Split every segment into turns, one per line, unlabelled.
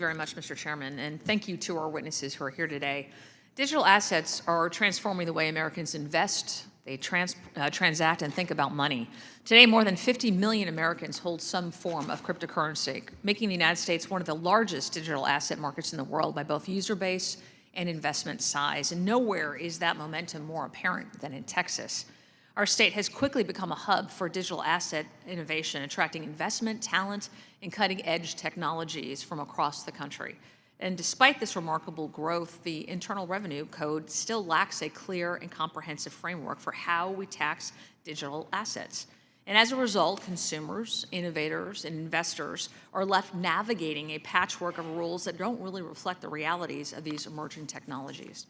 Very much, Mr. Chairman, and thank you to our witnesses who are here today. Digital assets are transforming the way Americans invest, they transact, and think about money. Today, more than 50 million Americans hold some form of cryptocurrency, making the United States one of the largest digital asset markets in the world by both user base and investment size. And nowhere is that momentum more apparent than in Texas. Our state has quickly become a hub for digital asset innovation, attracting investment, talent, and cutting-edge technologies from across the country. And despite this remarkable growth, the Internal Revenue Code still lacks a clear and comprehensive framework for how we tax digital assets. And as a result, consumers, innovators, and investors are left navigating a patchwork of rules that don't really reflect the realities of these emerging technologies.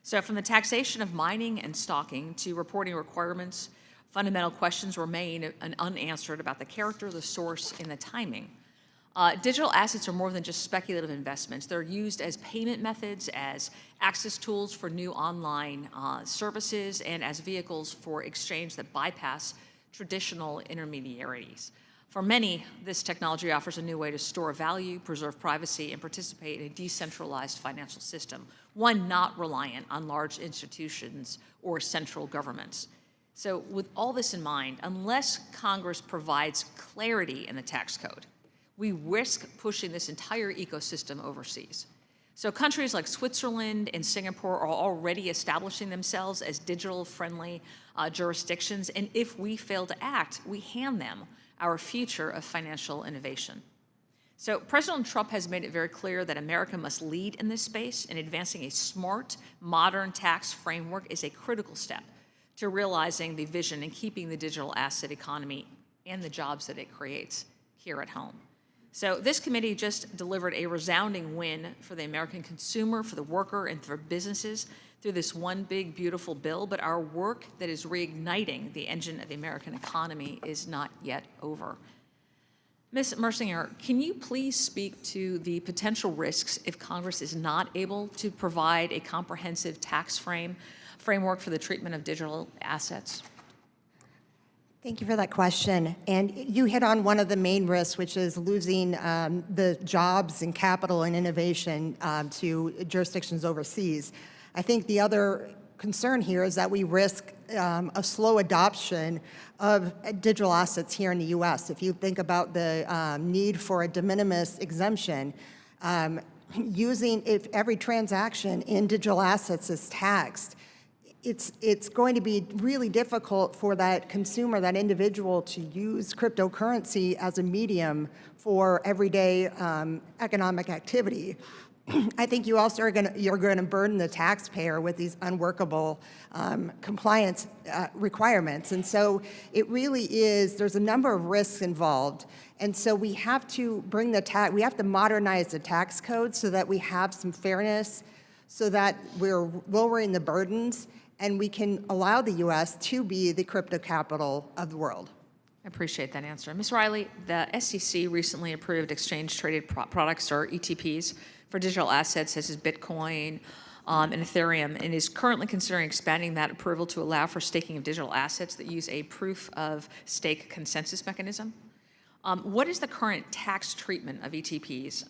So from the taxation of mining and stocking to reporting requirements, fundamental questions remain unanswered about the character, the source, and the timing. Digital assets are more than just speculative investments. They're used as payment methods, as access tools for new online services, and as vehicles for exchange that bypass traditional intermediaries. For many, this technology offers a new way to store value, preserve privacy, and participate in a decentralized financial system, one not reliant on large institutions or central governments. So with all this in mind, unless Congress provides clarity in the tax code, we risk pushing this entire ecosystem overseas. So countries like Switzerland and Singapore are already establishing themselves as digital-friendly jurisdictions, and if we fail to act, we hand them our future of financial innovation. So President Trump has made it very clear that America must lead in this space, and advancing a smart, modern tax framework is a critical step to realizing the vision and keeping the digital asset economy and the jobs that it creates here at home. So this committee just delivered a resounding win for the American consumer, for the worker, and for businesses through this one big, beautiful bill, but our work that is reigniting the engine of the American economy is not yet over. Ms. Mersinger, can you please speak to the potential risks if Congress is not able to provide a comprehensive tax framework for the treatment of digital assets?
Thank you for that question. And you hit on one of the main risks, which is losing the jobs and capital and innovation to jurisdictions overseas. I think the other concern here is that we risk a slow adoption of digital assets here in the U.S. If you think about the need for a de minimis exemption, if every transaction in digital assets is taxed, it's going to be really difficult for that consumer, that individual, to use cryptocurrency as a medium for everyday economic activity. I think you also you're going to burden the taxpayer with these unworkable compliance requirements. And so it really is, there's a number of risks involved. And so we have to we have to modernize the tax code so that we have some fairness, so that we're lowering the burdens, and we can allow the U.S. to be the crypto capital of the world.
I appreciate that answer. Ms. Riley, the SEC recently approved exchange-traded products, or ETPs, for digital assets such as Bitcoin and Ethereum, and is currently considering expanding that approval to allow for staking of digital assets that use a proof-of-stake consensus mechanism. What is the current tax treatment of ETPs,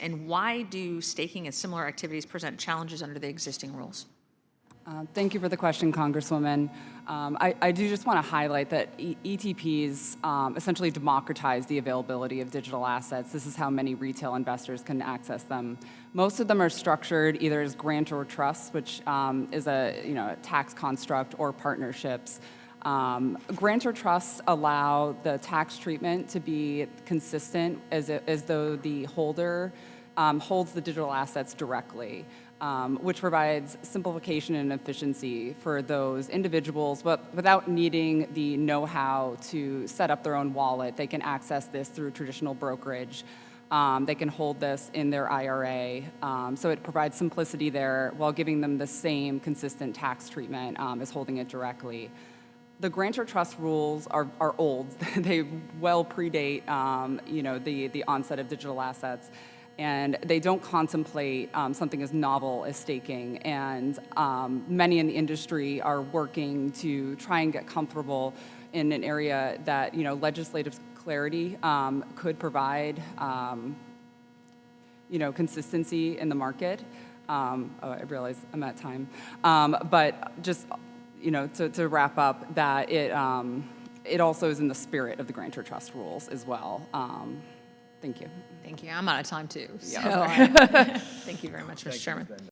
and why do staking and similar activities present challenges under the existing rules?
Thank you for the question, Congresswoman. I do just want to highlight that ETPs essentially democratize the availability of digital assets. This is how many retail investors can access them. Most of them are structured either as grantor trusts, which is a tax construct, or partnerships. Grantor trusts allow the tax treatment to be consistent as though the holder holds the digital assets directly. Which provides simplification and efficiency for those individuals, but without needing the know-how to set up their own wallet. They can access this through traditional brokerage. They can hold this in their IRA. So it provides simplicity there while giving them the same consistent tax treatment as holding it directly. The grantor trust rules are old. They well predate the onset of digital assets. And they don't contemplate something as novel as staking. And many in the industry are working to try and get comfortable in an area that legislative clarity could provide consistency in the market. Oh, I realize I'm at time. But just, to wrap up, that it also is in the spirit of the grantor trust rules as well. Thank you.
Thank you. I'm out of time too. So,
Yeah.
thank you very much, Mr. Chairman.